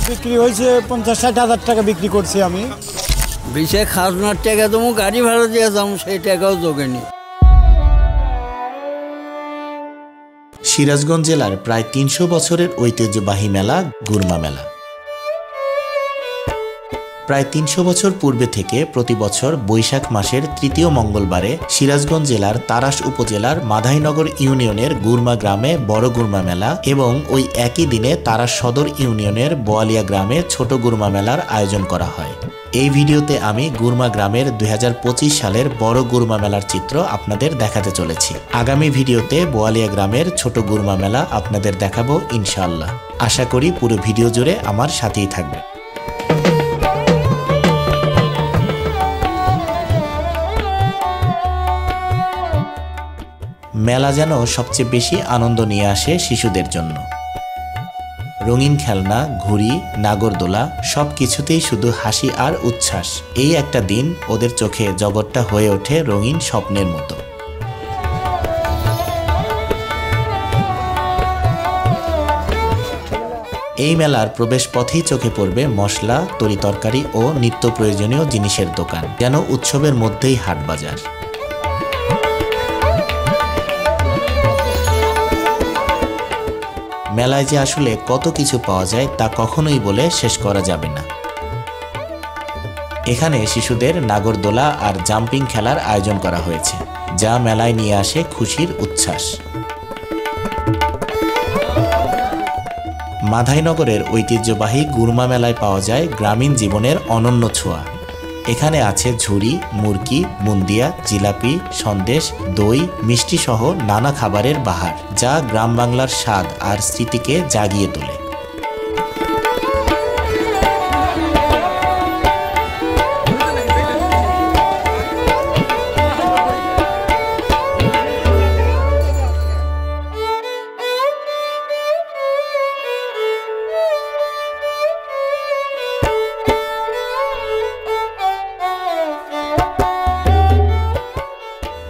বিক্রি হয়েছে 50-60 হাজার টাকা বিক্রি করছি আমি। বিশে খাজনার টাকা তো গাড়ি ভাড়া দিয়ে যাবো, সেই টাকাও জোগেনি। সিরাজগঞ্জ জেলার প্রায় ৩০০ বছরের ঐতিহ্যবাহী মেলা গুরমা মেলা। প্রায় ৩০০ বছর পূর্বে থেকে প্রতি বছর বৈশাখ মাসের তৃতীয় মঙ্গলবারে সিরাজগঞ্জ জেলার তাড়াশ উপজেলার মাধাইনগর ইউনিয়নের গুরমা গ্রামে বড় গুরমা মেলা এবং ওই একই দিনে তাড়াশ সদর ইউনিয়নের বোয়ালিয়া গ্রামে ছোট গুরমা মেলার আয়োজন করা হয়। এই ভিডিওতে আমি গুরমা গ্রামের ২০২৫ সালের বড় গুরমা মেলার চিত্র আপনাদের দেখাতে চলেছি। আগামী ভিডিওতে বোয়ালিয়া গ্রামের ছোট গুরমা মেলা আপনাদের দেখাবো ইনশাআল্লাহ। আশা করি পুরো ভিডিও জুড়ে আমার সাথেই থাকবে। মেলা যেন সবচেয়ে বেশি আনন্দ নিয়ে আসে শিশুদের জন্য। রঙিন খেলনা, ঘুড়ি, নাগরদোলা সব কিছুতেই শুধু হাসি আর উচ্ছ্বাস। এই একটা দিন ওদের চোখে জগৎটা হয়ে ওঠে রঙিন স্বপ্নের মতো। এই মেলার প্রবেশ পথেই চোখে পড়বে মশলা, তরিতরকারি ও নিত্য প্রয়োজনীয় জিনিসের দোকান, যেন উৎসবের মধ্যেই হাট বাজার। মেলায় যে আসলে কত কিছু পাওয়া যায় তা কখনোই বলে শেষ করা যাবে না। এখানে শিশুদের নাগরদোলা আর জাম্পিং খেলার আয়োজন করা হয়েছে, যা মেলায় নিয়ে আসে খুশির উচ্ছ্বাস। মাধাইনগরের ঐতিহ্যবাহী গুরমা মেলায় পাওয়া যায় গ্রামীণ জীবনের অনন্য ছোঁয়া। এখানে আছে ঝুড়ি, মুরগি, বুন্দিয়া, জিলাপি, সন্দেশ, দই, মিষ্টি সহ নানা খাবারের বাহার, যা গ্রাম বাংলার স্বাদ আর স্মৃতিকে জাগিয়ে তোলে।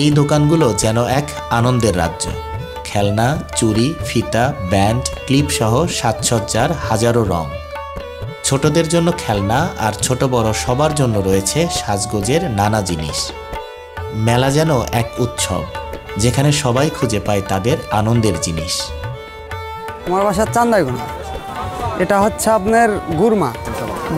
এই দোকানগুলো যেন এক আনন্দের রাজ্য। খেলনা, চুড়ি, ফিতা, ব্যান্ড, ক্লিপ সহ সাজসজ্জার হাজারো রং। ছোটদের জন্য খেলনা আর ছোট বড় সবার জন্য রয়েছে সাজগোজের নানা জিনিস। মেলা যেন এক উৎসব, যেখানে সবাই খুঁজে পায় তাদের আনন্দের জিনিস। আমার বাসার চান্দাইগোনা, এটা হচ্ছে আপনার গুরমা।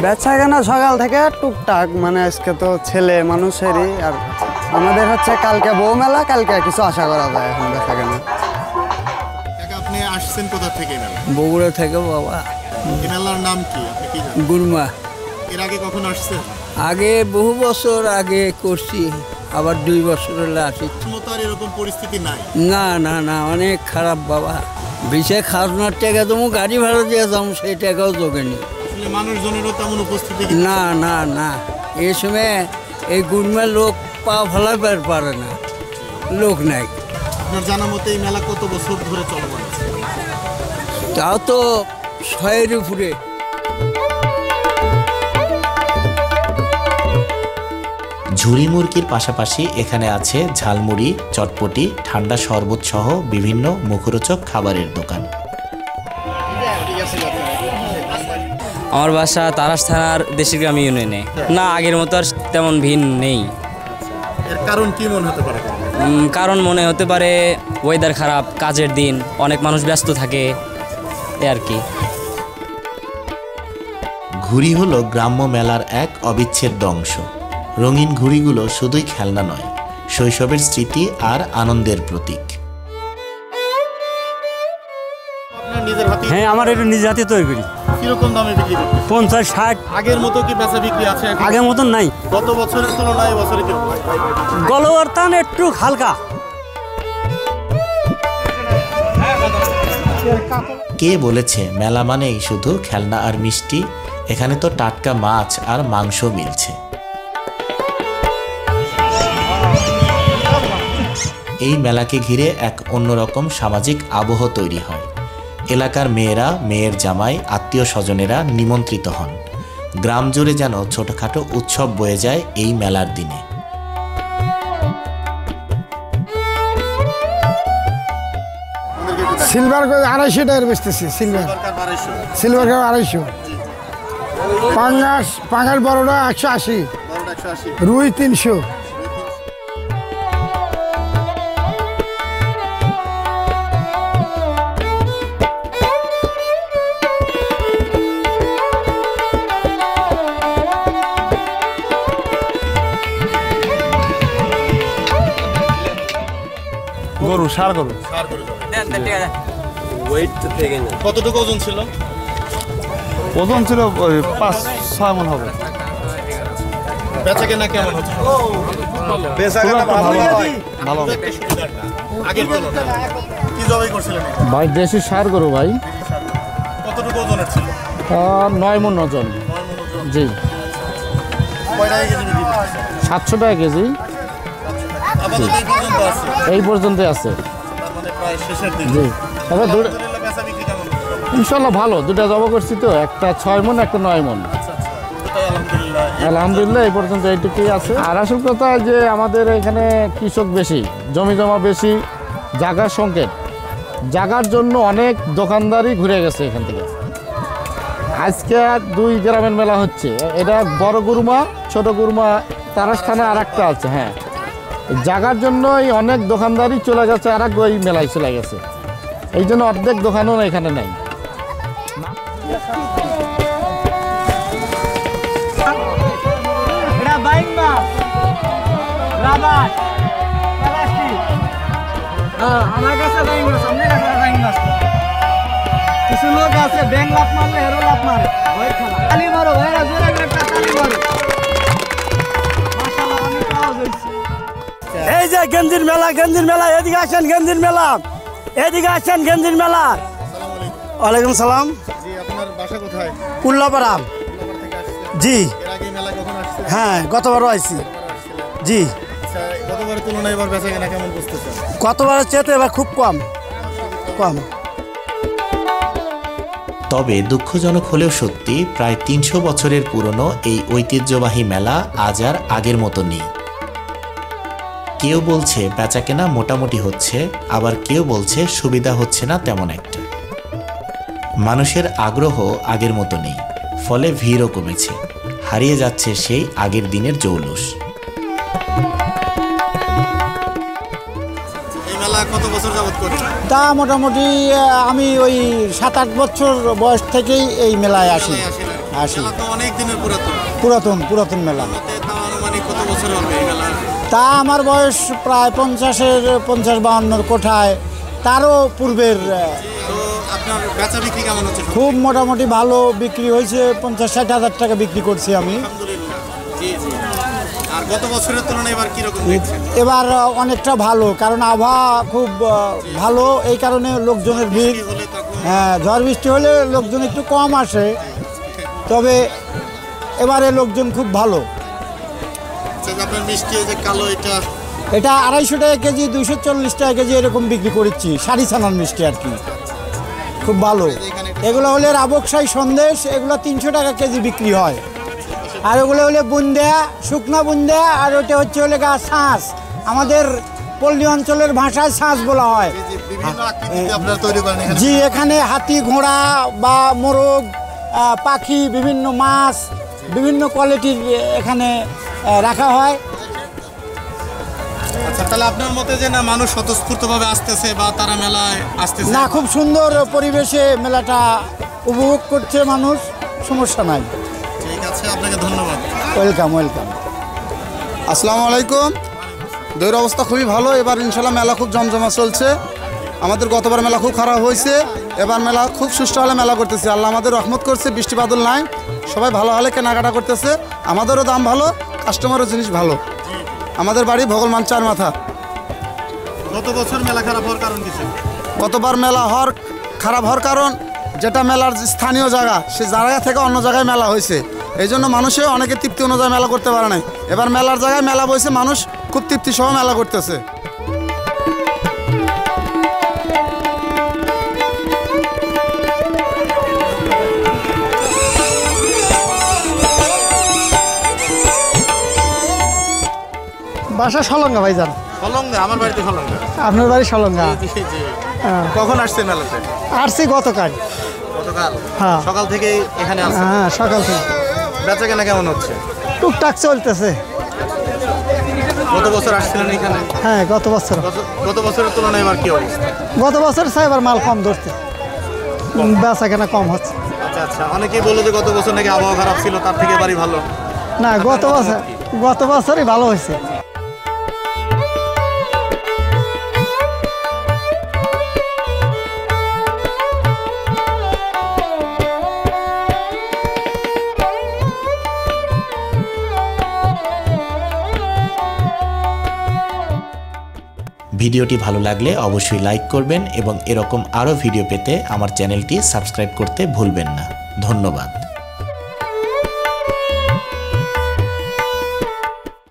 বেচা কেনা সকাল থেকে টুকটাক, মানে আজকে তো ছেলে মানুষেরই, আর আমাদের হচ্ছে কালকে বউ মেলা, কালকে কিছু আশা করা যায় এখন বেচা কেনা। আপনি আসছেন কোথা থেকে? বগুড়া থেকে বাবা। এই মেলার নাম কি আপনি কি জানেন? গুরমা। এর আগে কখন আসছেন? আগে বহু বছর আগে করছি, আবার 2 বছর হলে আসি। আর এরকম পরিস্থিতি নাই? না না না, অনেক খারাপ বাবা। বিশে খাজনার টাকা তো গাড়ি ভাড়া দিয়ে যাবো, সেই টাকাও জোগেনি। মানুষজনেরও তেমন উপস্থিতি না না না, এই সময় এই গুরমার লোক পা ফেলাবার পারে না, লোক নাই। আপনার জানা মতে এই মেলা কত বছর ধরে চলমান আছে? তাও তো 100-এর উপরে। ঝুড়ি মুরগির পাশাপাশি এখানে আছে ঝালমুড়ি, চটপটি, ঠান্ডা শরবত সহ বিভিন্ন মুখরোচক খাবারের দোকান। আমার বাসা তাড়াশ থানার দেশি গ্রাম ইউনিয়নে। না, আগের মতো আর তেমন ভিড় নেই। এর কারণ কি মনে হতে পারে? কারণ মনে হতে পারে ওয়েদার খারাপ, কাজের দিন, অনেক মানুষ ব্যস্ত থাকে, এ আর কি। ঘুড়ি হলো গ্রাম্য মেলার এক অবিচ্ছেদ্য অংশ। রঙিন ঘুড়িগুলো শুধুই খেলনা নয়, শৈশবের স্মৃতি আর আনন্দের প্রতীক। হ্যাঁ, আমার এটা নিজে হাতে তৈরি করি। কিরকম দামে বিক্রি করতে? 50-60। আগের মতো কি বেচা বিক্রি আছে? আগের মতন নাই। গত বছরের তুলনায় এবছরে কি? গলবর্তান একটু হালকা। কে বলেছে মেলা মানেই শুধু খেলনা আর মিষ্টি? এখানে তো টাটকা মাছ আর মাংস মিলছে। এই মেলাকে ঘিরে এক অন্যরকম সামাজিক আবহ তৈরি হয়। এলাকার মেয়েরা, মেয়ের জামাই, আত্মীয় স্বজনেরা নিমন্ত্রিত হন। গ্রাম জুড়ে যেন ছোটখাটো উৎসব বয়ে যায় এই মেলার দিনে। সিলভার 250 টাকার বেচতেছি। সিলভার 250। পাঙ্গাস বড়টা 180, বড়টা 180, রুই 300। গরু ষাঁড় গরু সার করে যাবে। কতটুকু ওজন ছিল? ওজন ছিল 5-6 মণ হবে। বেচা কেনা কেমন হচ্ছে? ভালো একটু সুবিধার না, আগের তুলনায়। কি জবাই করছিলেন এটা? ভাই দেশি ষাঁড় গরু ভাই, কতটুকু ওজনের ছিল? 9 মণ ওজন। জি, কয় টাকা কেজি বিক্রি করছেন? 700 টাকা কেজি আপাতত এই পর্যন্ত আছে, এই পর্যন্ত আছে। তার মানে প্রায় শেষের দিকে। জি, তবে আলহামদুলিল্লাহ বেচা বিক্রি কেমন হচ্ছে? ইনশাল্লাহ ভালো। দুটা জবা করছি তো, একটা 6 মণ একটা 9 মণ। এটাই আলহামদুলিল্লাহ। আলহামদুলিল্লাহ এই পর্যন্ত এইটুকুই আছে। আর আসল কথা যে আমাদের এখানে কৃষক বেশি, জমি জমা বেশি, জায়গার সংকেত, জায়গার জন্য অনেক দোকানদারই ঘুরে গেছে এখান থেকে। আজকে 2 গ্রামের মেলা হচ্ছে, এটা বড় গুরমা, ছোট গুরমা, তারাস থানা আর একটা আছে। হ্যাঁ, জায়গার জন্যই অনেক দোকানদারই চলে গেছে, আর এক ওই মেলায় চলে গেছে। এই জন্য অর্ধেক দোকানও এখানে নাই। আমার কাছে কিছু লোক আছে ব্যাং লাভ মারলে হেরো লাভ মারে, তালি মারো ভাইরা, জোরে করে একটা তালি মারো। মাশাআল্লাহ, অনেক আওয়াজ হইছে। এই যে গেঞ্জির মেলা, গেঞ্জির মেলা, এদিকে আসেন, গেঞ্জির মেলা, এদিকে আসেন, গেঞ্জির মেলা। ওয়ালাইকুম সালাম। জি, আপনার বাসা কোথায়? উল্লাপাড়া। কোলাঘাট থেকে আসছেন? জি, এর আগে মেলা কখন আসছেন? হ্যাঁ, গতবারও আইছি। জি, আচ্ছা, গতবারের তুলনায় এবার বেচা কেনা কেমন বুঝতেছেন? গতবারের চেয়ে এবার খুব কম কম। তবে দুঃখজনক হলেও সত্যি, প্রায় 300 বছরের পুরনো এই ঐতিহ্যবাহী মেলা আজ আর আগের মতো নেই। কেউ বলছে বেচাকেনা মোটামুটি হচ্ছে, আবার কেউ বলছে সুবিধা হচ্ছে না তেমন একটা। মানুষের আগ্রহ আগের মতো নেই, ফলে ভিড়ও কমেছে, হারিয়ে যাচ্ছে সেই আগের দিনের জৌলুস। এই মেলা কত বছর যাবত করছেন? তা মোটামুটি আমি ওই 7-8 বছর বয়স থেকেই এই মেলায় আসি। আসি। মেলা তো অনেক দিনের পুরাতন। পুরাতন মেলা। মতে তাও আনুমানিক কত বছর হবে এই মেলা? তা আমার বয়স প্রায় 50-52 কোঠায়, তারও পূর্বের। তো আপনার বেচা বিক্রি কেমন হচ্ছে? খুব মোটামুটি ভালো বিক্রি হয়েছে, 50-60 হাজার টাকা বিক্রি করছি আমি। আলহামদুলিল্লাহ। জি জি। আর গত বছরের তুলনায় এবার কিরকম দেখছেন? এবার অনেকটা ভালো, কারণ আবহাওয়া খুব ভালো, এই কারণে লোকজনের ভিড়। হলে তখন হ্যাঁ, ঝড় বৃষ্টি হলে লোকজন একটু কম আসে, তবে এবারে লোকজন খুব ভালো। আচ্ছা, আপনার মিষ্টি এই যে কালো এটা এটা 250 টাকা কেজি, 240 টাকা কেজি এরকম বিক্রি করেছি, শাড়ি ছানার মিষ্টি আর কি, খুব ভালো। এগুলো হলে রাবকশাহী সন্দেশ, এগুলো 300 টাকা কেজি বিক্রি হয়। আর ওগুলো হলে বুন্দা, শুকনা বুন্দা, আর ওটা হচ্ছে হলে ছাঁচ, আমাদের পল্লী অঞ্চলের ভাষায় ছাঁচ বলা হয়। বিভিন্ন আকৃতিতে আপনারা তৈরি করেন এখানে? জি, এখানে হাতি, ঘোড়া বা মোরগ, পাখি, বিভিন্ন মাছ, বিভিন্ন কোয়ালিটির এখানে রাখা হয়। আচ্ছা, তাহলে আপনার মতে যে না মানুষ স্বতঃস্ফূর্তভাবে আসতেছে বা তারা মেলায় আসতেছে? না, খুব সুন্দর পরিবেশে মেলাটা উপভোগ করছে মানুষ, সমস্যা নাই। ঠিক আছে, আপনাকে ধন্যবাদ। Welcome welcome. আসসালামু আলাইকুম। দইয়ের অবস্থা খুবই ভালো, এবার ইনশাল্লাহ মেলা খুব জমজমা চলছে। আমাদের গতবার মেলা খুব খারাপ হয়েছে, এবার মেলা খুব সুষ্ঠু হলে মেলা করতেছে। আল্লাহ আমাদের রহমত করছে, বৃষ্টি বাদল নাই, সবাই ভালো হলে কেনাকাটা করতেছে, আমাদেরও দাম ভালো, কাস্টমারও জিনিস ভালো। আমাদের বাড়ি ভগলমান 4 মাথা। গত বছর মেলা খারাপ হওয়ার কারণ কি ছিল? গতবার মেলা খারাপ হওয়ার কারণ, যেটা মেলার স্থানীয় জায়গা, সে জায়গা থেকে অন্য জায়গায় মেলা হয়েছে, এই জন্য মানুষে অনেকে তৃপ্তি অনুযায়ী মেলা করতে পারে নাই। এবার মেলার জায়গায় মেলা বসে, মানুষ খুব তৃপ্তি সহ মেলা করতেছে। বাসা সলঙ্গা ভাইজান। সলঙ্গা? আমার বাড়িতে সলঙ্গা। আপনার বাড়ি সলঙ্গা? জি জি। কখন আসছে মেলাতে? আসছি গতকাল। গতকাল হ্যাঁ। সকাল থেকে এখানে আসছেন? হ্যাঁ সকাল থেকে বেচা কেনা কেমন হচ্ছে? টুকটাক চলতেছে। গত বছর আসছিলেন এখানে? হ্যাঁ গত বছর গত বছরের তুলনায় এবার কি অবস্থা? গত বছর সাইবার মাল কম ধরছে, বেচা কেনা কম হচ্ছে। আচ্ছা আচ্ছা, অনেকেই বললো যে গত বছর নাকি আবহাওয়া খারাপ ছিল, তার থেকে এবারই ভালো। না গত বছরই ভালো হয়েছে। ভিডিওটি ভালো লাগলে অবশ্যই লাইক করবেন এবং এরকম আরও ভিডিও পেতে আমার চ্যানেলটি সাবস্ক্রাইব করতে ভুলবেন না। ধন্যবাদ।